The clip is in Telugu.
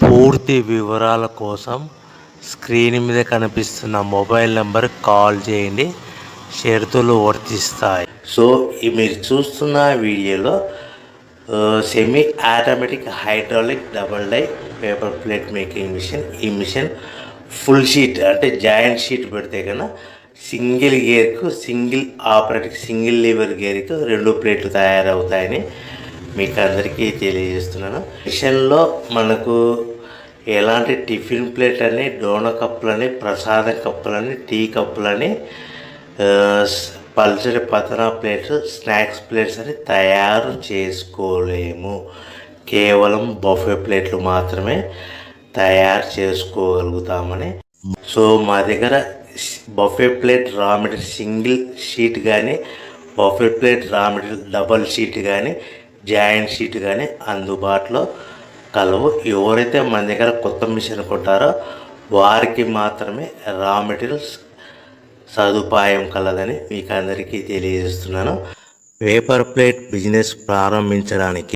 పూర్తి వివరాల కోసం స్క్రీన్ మీద కనిపిస్తున్న మొబైల్ నెంబర్ కాల్ చేయండి. షరతులు వర్తిస్తాయి. సో మీరు చూస్తున్న వీడియోలో semi automatic hydraulic double die paper plate making machine. ఈ మిషన్ ఫుల్ షీట్ అంటే జాయింట్ షీట్ పెడితే కన్నా సింగిల్ గేర్కు సింగిల్ ఆపరేటింగ్ సింగిల్ లీవర్ గేర్కు 2 ప్లేట్లు తయారవుతాయని మీకు అందరికీ తెలియజేస్తున్నాను. మిషన్లో మనకు ఎలాంటి టిఫిన్ ప్లేట్ అని, డోన కప్పులని, ప్రసాదం కప్పులని, టీ కప్పులని, పల్చడి పతన ప్లేట్స్, స్నాక్స్ ప్లేట్స్ అని తయారు చేసుకోలేము. కేవలం బఫే ప్లేట్లు మాత్రమే తయారు చేసుకోగలుగుతామని. సో మా దగ్గర buffet plate raw material single sheet కానీ, buffet plate raw material double sheet కానీ, జాయింట్ షీట్ కానీ అందుబాటులో కలవు. ఎవరైతే మన దగ్గర కొత్త మిషన్ కొంటారో వారికి మాత్రమే రా మెటీరియల్స్ సదుపాయం కలదని మీకు అందరికీ తెలియజేస్తున్నాను. పేపర్ ప్లేట్ బిజినెస్ ప్రారంభించడానికి